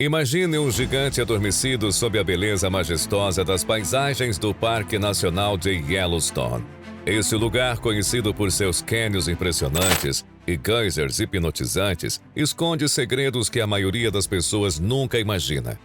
Imagine um gigante adormecido sob a beleza majestosa das paisagens do Parque Nacional de Yellowstone. Esse lugar, conhecido por seus cânions impressionantes e geysers hipnotizantes, esconde segredos que a maioria das pessoas nunca imagina.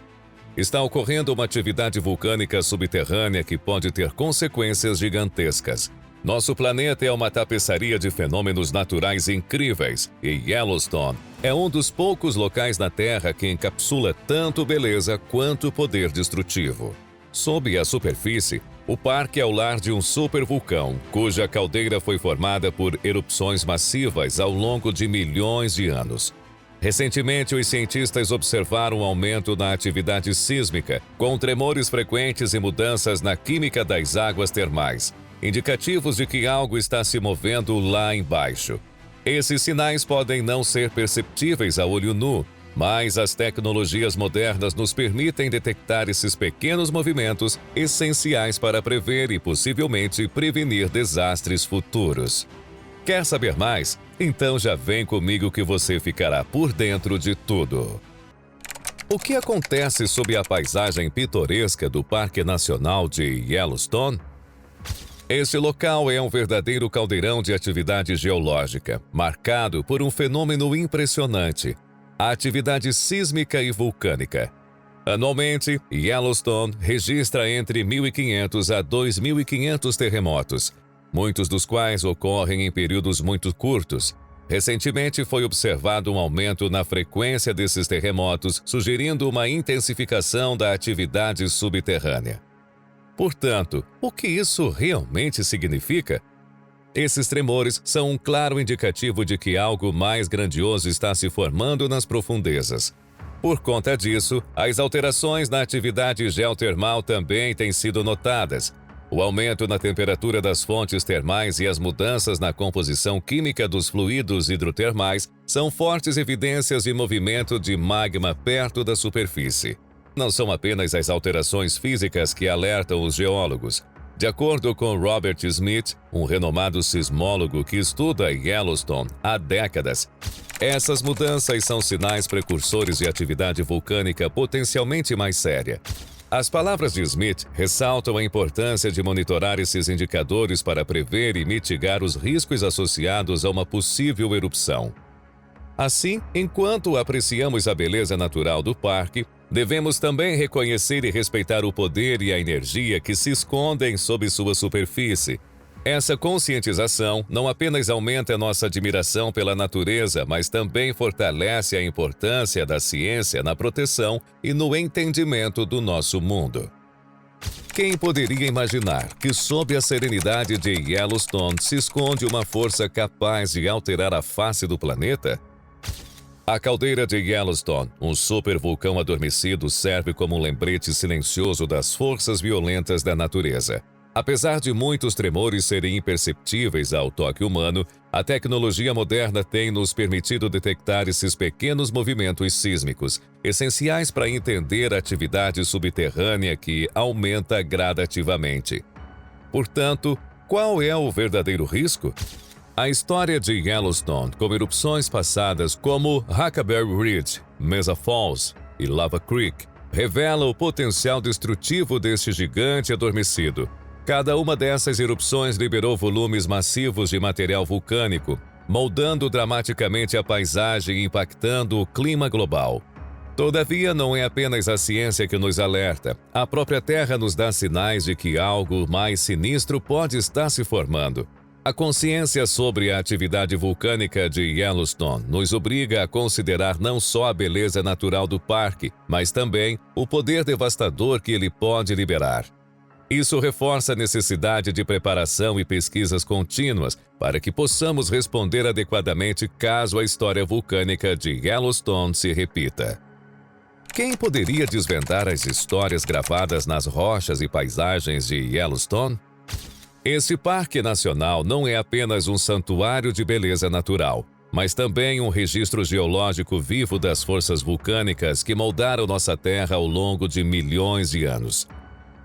Está ocorrendo uma atividade vulcânica subterrânea que pode ter consequências gigantescas. Nosso planeta é uma tapeçaria de fenômenos naturais incríveis e Yellowstone é um dos poucos locais na Terra que encapsula tanto beleza quanto poder destrutivo. Sob a superfície, o parque é o lar de um supervulcão, cuja caldeira foi formada por erupções massivas ao longo de milhões de anos. Recentemente, os cientistas observaram um aumento na atividade sísmica, com tremores frequentes e mudanças na química das águas termais, indicativos de que algo está se movendo lá embaixo. Esses sinais podem não ser perceptíveis a olho nu, mas as tecnologias modernas nos permitem detectar esses pequenos movimentos essenciais para prever e possivelmente prevenir desastres futuros. Quer saber mais? Então já vem comigo que você ficará por dentro de tudo. O que acontece sob a paisagem pitoresca do Parque Nacional de Yellowstone? Esse local é um verdadeiro caldeirão de atividade geológica, marcado por um fenômeno impressionante: a atividade sísmica e vulcânica. Anualmente, Yellowstone registra entre 1.500 a 2.500 terremotos, muitos dos quais ocorrem em períodos muito curtos. Recentemente foi observado um aumento na frequência desses terremotos, sugerindo uma intensificação da atividade subterrânea. Portanto, o que isso realmente significa? Esses tremores são um claro indicativo de que algo mais grandioso está se formando nas profundezas. Por conta disso, as alterações na atividade geotermal também têm sido notadas. O aumento na temperatura das fontes termais e as mudanças na composição química dos fluidos hidrotermais são fortes evidências de movimento de magma perto da superfície. Não são apenas as alterações físicas que alertam os geólogos. De acordo com Robert Smith, um renomado sismólogo que estuda Yellowstone há décadas, essas mudanças são sinais precursores de atividade vulcânica potencialmente mais séria. As palavras de Smith ressaltam a importância de monitorar esses indicadores para prever e mitigar os riscos associados a uma possível erupção. Assim, enquanto apreciamos a beleza natural do parque, devemos também reconhecer e respeitar o poder e a energia que se escondem sob sua superfície. Essa conscientização não apenas aumenta nossa admiração pela natureza, mas também fortalece a importância da ciência na proteção e no entendimento do nosso mundo. Quem poderia imaginar que sob a serenidade de Yellowstone se esconde uma força capaz de alterar a face do planeta? A caldeira de Yellowstone, um supervulcão adormecido, serve como um lembrete silencioso das forças violentas da natureza. Apesar de muitos tremores serem imperceptíveis ao toque humano, a tecnologia moderna tem nos permitido detectar esses pequenos movimentos sísmicos, essenciais para entender a atividade subterrânea que aumenta gradativamente. Portanto, qual é o verdadeiro risco? A história de Yellowstone, com erupções passadas como Huckleberry Ridge, Mesa Falls e Lava Creek, revela o potencial destrutivo deste gigante adormecido. Cada uma dessas erupções liberou volumes massivos de material vulcânico, moldando dramaticamente a paisagem e impactando o clima global. Todavia, não é apenas a ciência que nos alerta. A própria Terra nos dá sinais de que algo mais sinistro pode estar se formando. A consciência sobre a atividade vulcânica de Yellowstone nos obriga a considerar não só a beleza natural do parque, mas também o poder devastador que ele pode liberar. Isso reforça a necessidade de preparação e pesquisas contínuas para que possamos responder adequadamente caso a história vulcânica de Yellowstone se repita. Quem poderia desvendar as histórias gravadas nas rochas e paisagens de Yellowstone? Este parque nacional não é apenas um santuário de beleza natural, mas também um registro geológico vivo das forças vulcânicas que moldaram nossa Terra ao longo de milhões de anos.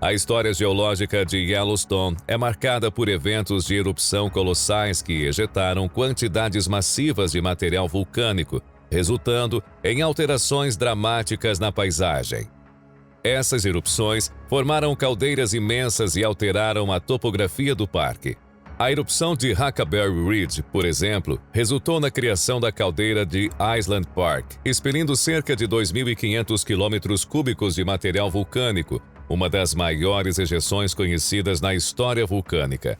A história geológica de Yellowstone é marcada por eventos de erupção colossais que ejetaram quantidades massivas de material vulcânico, resultando em alterações dramáticas na paisagem. Essas erupções formaram caldeiras imensas e alteraram a topografia do parque. A erupção de Huckleberry Ridge, por exemplo, resultou na criação da caldeira de Island Park, expelindo cerca de 2.500 quilômetros cúbicos de material vulcânico, uma das maiores ejeções conhecidas na história vulcânica.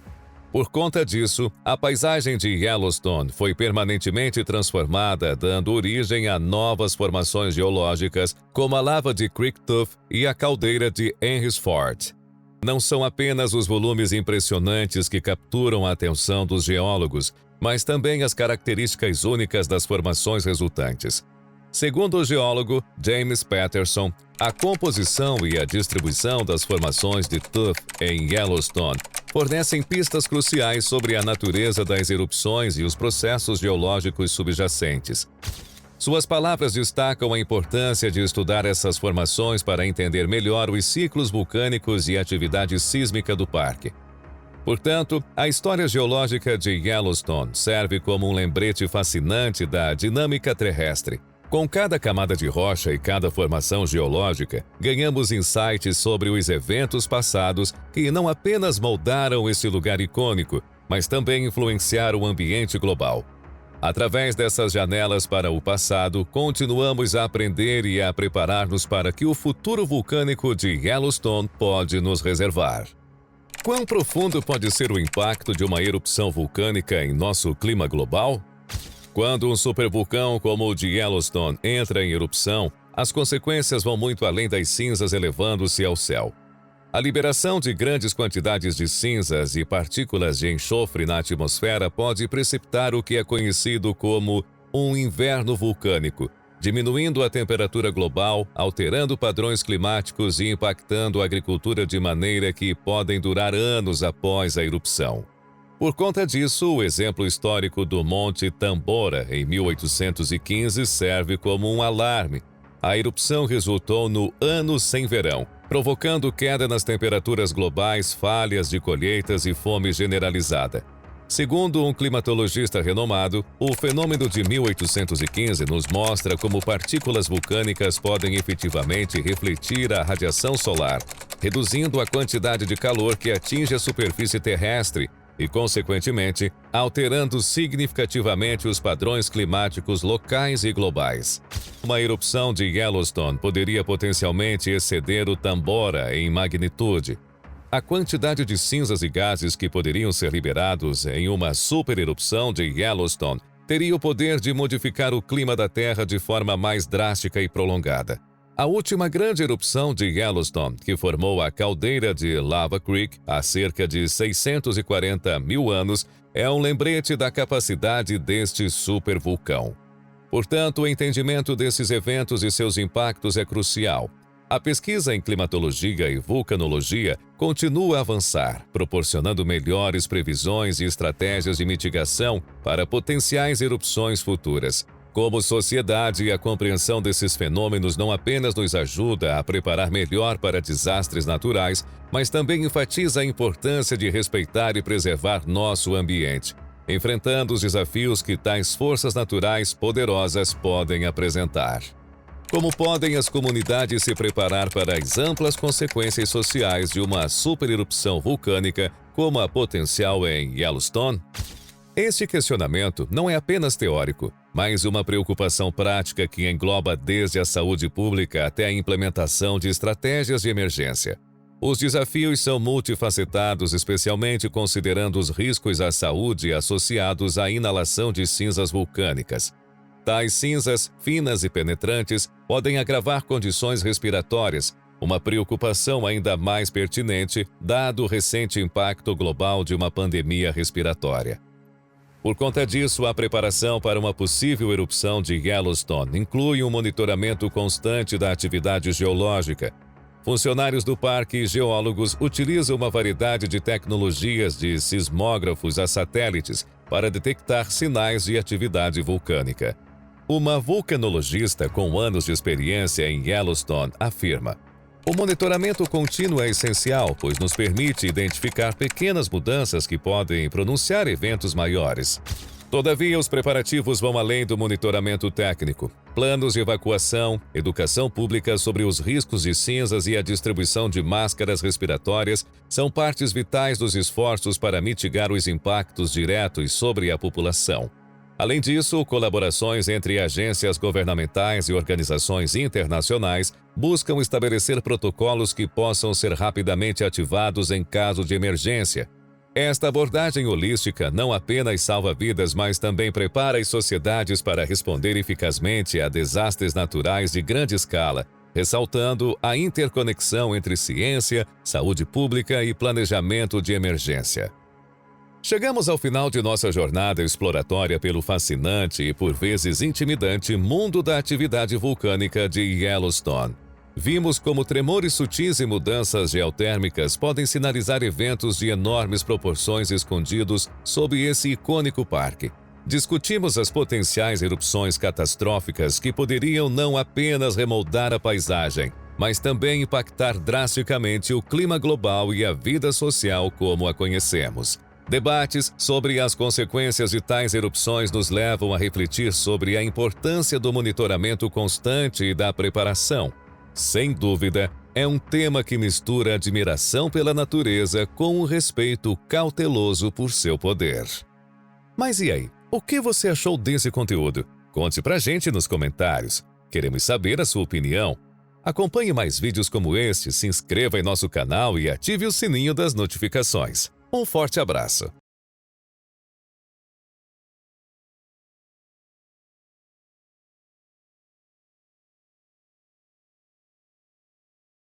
Por conta disso, a paisagem de Yellowstone foi permanentemente transformada, dando origem a novas formações geológicas, como a lava de Creektooth e a caldeira de Henry's Ford. Não são apenas os volumes impressionantes que capturam a atenção dos geólogos, mas também as características únicas das formações resultantes. Segundo o geólogo James Patterson, a composição e a distribuição das formações de tuff em Yellowstone fornecem pistas cruciais sobre a natureza das erupções e os processos geológicos subjacentes. Suas palavras destacam a importância de estudar essas formações para entender melhor os ciclos vulcânicos e a atividade sísmica do parque. Portanto, a história geológica de Yellowstone serve como um lembrete fascinante da dinâmica terrestre. Com cada camada de rocha e cada formação geológica, ganhamos insights sobre os eventos passados que não apenas moldaram esse lugar icônico, mas também influenciaram o ambiente global. Através dessas janelas para o passado, continuamos a aprender e a preparar-nos para que o futuro vulcânico de Yellowstone pode nos reservar. Quão profundo pode ser o impacto de uma erupção vulcânica em nosso clima global? Quando um supervulcão como o de Yellowstone entra em erupção, as consequências vão muito além das cinzas elevando-se ao céu. A liberação de grandes quantidades de cinzas e partículas de enxofre na atmosfera pode precipitar o que é conhecido como um inverno vulcânico, diminuindo a temperatura global, alterando padrões climáticos e impactando a agricultura de maneira que podem durar anos após a erupção. Por conta disso, o exemplo histórico do Monte Tambora, em 1815, serve como um alarme. A erupção resultou no Ano Sem Verão, provocando queda nas temperaturas globais, falhas de colheitas e fome generalizada. Segundo um climatologista renomado, o fenômeno de 1815 nos mostra como partículas vulcânicas podem efetivamente refletir a radiação solar, reduzindo a quantidade de calor que atinge a superfície terrestre e, consequentemente, alterando significativamente os padrões climáticos locais e globais. Uma erupção de Yellowstone poderia potencialmente exceder o Tambora em magnitude. A quantidade de cinzas e gases que poderiam ser liberados em uma supererupção de Yellowstone teria o poder de modificar o clima da Terra de forma mais drástica e prolongada. A última grande erupção de Yellowstone, que formou a caldeira de Lava Creek há cerca de 640 mil anos, é um lembrete da capacidade deste supervulcão. Portanto, o entendimento desses eventos e seus impactos é crucial. A pesquisa em climatologia e vulcanologia continua a avançar, proporcionando melhores previsões e estratégias de mitigação para potenciais erupções futuras. Como sociedade, a compreensão desses fenômenos não apenas nos ajuda a preparar melhor para desastres naturais, mas também enfatiza a importância de respeitar e preservar nosso ambiente, enfrentando os desafios que tais forças naturais poderosas podem apresentar. Como podem as comunidades se preparar para as amplas consequências sociais de uma supererupção vulcânica como a potencial em Yellowstone? Este questionamento não é apenas teórico, mas uma preocupação prática que engloba desde a saúde pública até a implementação de estratégias de emergência. Os desafios são multifacetados, especialmente considerando os riscos à saúde associados à inalação de cinzas vulcânicas. Tais cinzas, finas e penetrantes, podem agravar condições respiratórias, uma preocupação ainda mais pertinente, dado o recente impacto global de uma pandemia respiratória. Por conta disso, a preparação para uma possível erupção de Yellowstone inclui um monitoramento constante da atividade geológica. Funcionários do parque e geólogos utilizam uma variedade de tecnologias de sismógrafos a satélites para detectar sinais de atividade vulcânica. Uma vulcanologista com anos de experiência em Yellowstone afirma: "O monitoramento contínuo é essencial, pois nos permite identificar pequenas mudanças que podem pronunciar eventos maiores." Todavia, os preparativos vão além do monitoramento técnico. Planos de evacuação, educação pública sobre os riscos de cinzas e a distribuição de máscaras respiratórias são partes vitais dos esforços para mitigar os impactos diretos sobre a população. Além disso, colaborações entre agências governamentais e organizações internacionais buscam estabelecer protocolos que possam ser rapidamente ativados em caso de emergência. Esta abordagem holística não apenas salva vidas, mas também prepara as sociedades para responder eficazmente a desastres naturais de grande escala, ressaltando a interconexão entre ciência, saúde pública e planejamento de emergência. Chegamos ao final de nossa jornada exploratória pelo fascinante e por vezes intimidante mundo da atividade vulcânica de Yellowstone. Vimos como tremores sutis e mudanças geotérmicas podem sinalizar eventos de enormes proporções escondidos sob esse icônico parque. Discutimos as potenciais erupções catastróficas que poderiam não apenas remoldar a paisagem, mas também impactar drasticamente o clima global e a vida social como a conhecemos. Debates sobre as consequências de tais erupções nos levam a refletir sobre a importância do monitoramento constante e da preparação. Sem dúvida, é um tema que mistura admiração pela natureza com um respeito cauteloso por seu poder. Mas e aí? O que você achou desse conteúdo? Conte pra gente nos comentários. Queremos saber a sua opinião. Acompanhe mais vídeos como este, se inscreva em nosso canal e ative o sininho das notificações. Um forte abraço!